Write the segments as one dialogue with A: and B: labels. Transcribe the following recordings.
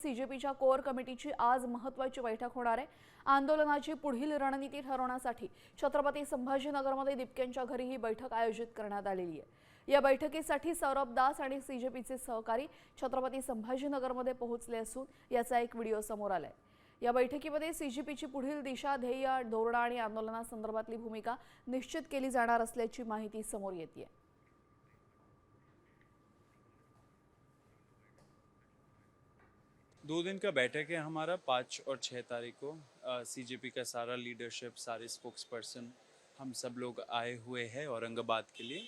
A: सीजेपीच्या core कमिटीची आज महत्त्वाची बैठक होणार आहे। आंदोलनाची पुढील रणनीती ठरवण्यासाठी छत्रपती संभाजीनगरमध्ये दिपकेंच्या घरी ही बैठक आयोजित करण्यात आलेली आहे। या बैठकीसाठी सौरभ दास आणि सीजेपीचे सहकारी छत्रपती संभाजीनगरमध्ये पोहोचले असून याचा एक व्हिडिओ समोर आलाय। या बैठकीमध्ये सीजेपीची पुढील दिशा, ध्येय, धोरण आणि आंदोलनासंदर्भातली भूमिका निश्चित केली जाणार असल्याची माहिती समोर येते।
B: 2 दिन का बैठक है हमारा 5 और 6 तारीख को। सीजेपी का सारा लीडरशिप, सारे स्पोक्स पर्सन, हम सब लोग आए हुए हैं औरंगाबाद के लिए।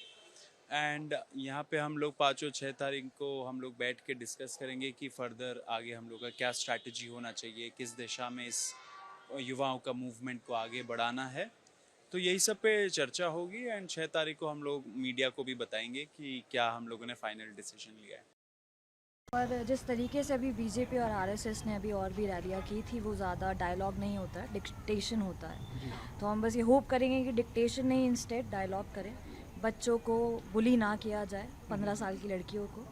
B: एंड यहाँ पे हम लोग 5 और 6 तारीख को हम लोग बैठ के डिस्कस करेंगे कि फर्दर आगे हम लोग का क्या स्ट्रैटेजी होना चाहिए, किस दिशा में इस युवाओं का मूवमेंट को आगे बढ़ाना है। तो यही सब पे चर्चा होगी। एंड 6 तारीख को हम लोग मीडिया को भी बताएंगे कि क्या हम लोगों ने फाइनल डिसीजन लिया है।
C: और जिस तरीके से अभी बीजेपी और आरएसएस ने अभी और भी रैलियाँ की थी, वो ज़्यादा डायलॉग नहीं होता है, डिक्टेशन होता है। तो हम बस ये होप करेंगे कि डिक्टेशन नहीं, इंस्टेड डायलॉग करें। बच्चों को बुली ना किया जाए, 15 साल की लड़कियों को,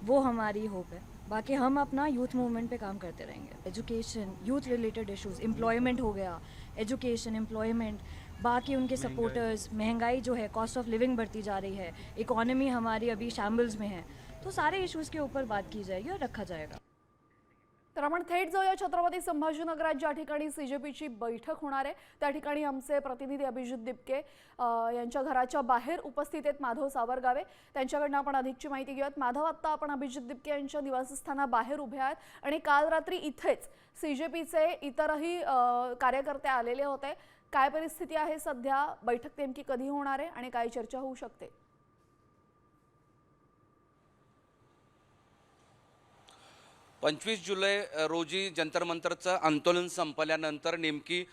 C: वो हमारी होप है। बाकी हम अपना यूथ मूवमेंट पे काम करते रहेंगे। Education, youth related issues, employment हो गया, एजुकेशन, एम्प्लॉयमेंट, बाकी उनके सपोर्टर्स, महंगाई जो है, कॉस्ट ऑफ लिविंग बढ़ती जा रही है, इकोनॉमी हमारी अभी शैम्बल्स में है, तो सारे इश्यूज के ऊपर बात की जाएगी और रखा जाएगा।
A: तर आपण थेट जाऊया छत्रपती संभाजीनगरात ज्या ठिकाणी सीजेपीची बैठक होणार आहे त्या ठिकाणी आमचे प्रतिनिधी अभिजित दिपके यांच्या घराच्या बाहेर उपस्थित आहेत माधव सावरगावे। त्यांच्याकडून आपण अधिकची माहिती घेऊयात। माधव, आता आपण अभिजित दिपके यांच्या निवासस्थानाबाहेर उभे आहात आणि काल रात्री इथेच सीजेपीचे इतरही कार्यकर्ते आलेले होते। काय परिस्थिती आहे सध्या? बैठक नेमकी कधी होणार आहे आणि काय चर्चा होऊ शकते?
D: 25 जुलै रोजी जंतर मंतरचं आंदोलन संपल्यानंतर नेमकी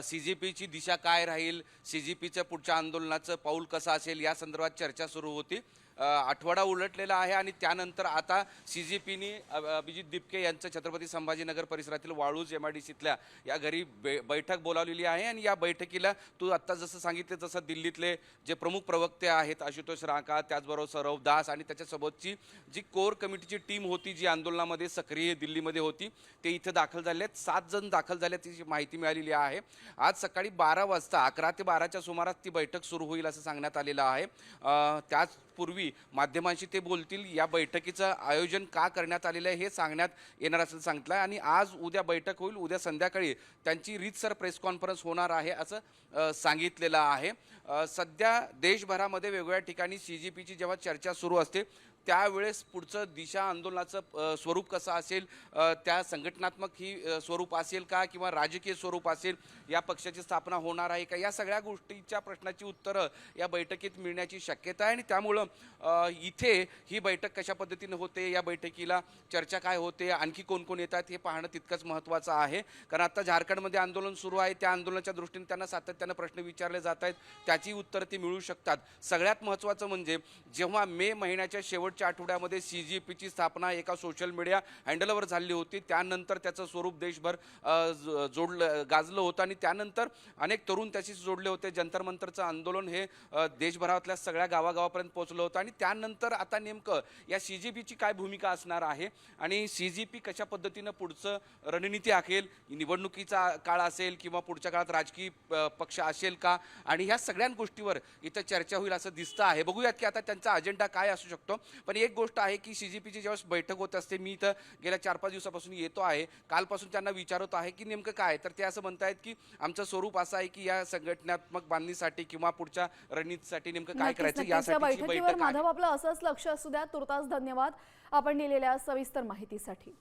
D: सीजेपीची दिशा काय राहील, सीजेपीचं पुढच्या आंदोलनाचं पाऊल कसं असेल या संदर्भात चर्चा सुरू होती। आठवडा उलटलेला आहे आणि त्यानंतर आता सीजेपीने अभिजित दिपके यांचं छत्रपती संभाजीनगर परिसरातील वाळूज एमआयडीसीतल्या या घरी बैठक बोलावलेली आहे। आणि या बैठकीला तू आत्ता जसं सांगितले तसं दिल्लीतले जे प्रमुख प्रवक्ते आहेत आशुतोष राका, त्याचबरोबर सौरभ दास आणि त्याच्यासोबतची जी कोर कमिटीची टीम होती जी आंदोलनामध्ये सक्रिय दिल्लीमध्ये होती ते इथे दाखल झाले आहेत। 7 जण दाखल झाल्याची माहिती मिळालेली आहे। आज सकाळी 12 वाजता 11 ते 12च्या सुमारास ती बैठक सुरू होईल असं सांगण्यात आलेलं आहे। त्याचपूर्वी माध्यमांशी ते बोलतील। या बैठकीचं आयोजन का करण्यात आलेलं आहे हे सांगण्यात येणार असल्याचं सांगितलं आहे। आणि आज उद्या बैठक होईल, उद्या संध्याकाळी त्यांची रीतसर प्रेस कॉन्फरन्स होणार आहे असं सांगितलेलं आहे। सध्या देशभरामध्ये वेगवेगळ्या ठिकाणी सीजेपीची जेव्हा चर्चा सुरू असते त्यावेळेस पुढचं दिशा आंदोलनाचं स्वरूप कसं असेल, त्या संघटनात्मक ही स्वरूप असेल का किंवा राजकीय स्वरूप असेल, या पक्षाची स्थापना होणार आहे का, या सगळ्या गोष्टीच्या प्रश्नाची उत्तरं या बैठकीत मिळण्याची शक्यता आहे। आणि त्यामुळं इथे ही बैठक कशा पद्धतीने होते, या बैठकीला चर्चा काय होते, आणखी कोण कोण येतात हे पाहणं तितकंच महत्त्वाचं आहे। कारण आता झारखंडमध्ये आंदोलन सुरू आहे, त्या आंदोलनाच्या दृष्टीने त्यांना सातत्यानं प्रश्न विचारले जात आहेत, त्याची उत्तरं ते मिळू शकतात। सगळ्यात महत्त्वाचं म्हणजे जेव्हा मे महिन्याच्या शेवटच्या आठवड्यामध्ये सीजेपीची स्थापना एका सोशल मीडिया हँडलवर झाली होती, त्यानंतर त्याचं स्वरूप देशभर गाजलं होतं आणि त्यानंतर अनेक तरुण त्याशी जोडले होते। जंतर मंतरचं आंदोलन हे देशभरातल्या सगळ्या गावागावापर्यंत पोहोचलं होतं। आणि त्यानंतर आता नेमकं या सीजेपीची काय भूमिका असणार आहे आणि सीजेपी कशा पद्धतीनं पुढचं रणनीती आखेल, निवडणुकीचा काळ असेल किंवा पुढच्या काळात राजकीय पक्ष असेल का, आणि ह्या सगळ्या गोष्टीवर इथं चर्चा होईल असं दिसतं आहे। बघूयात की आता त्यांचा अजेंडा काय असू शकतो। पण एक गोष्ट आहे की सीजेपीची जेव्हा बैठक होत असते, मी इथं गेल्या 4-5 दिवसापासून येतो आहे, कालपासून त्यांना विचारत आहे की नेमकं काय, तर ते असं म्हणतायत की आमचं स्वरूप असं आहे की या संघटनात्मक बांधणीसाठी किंवा पुढच्या रणनीतीसाठी नेमकं काय करायचं यासाठी बैठक।
A: माधव, आपलं असंच लक्ष असू द्या। तुर्तास धन्यवाद आपण दिलेल्या सविस्तर माहितीसाठी।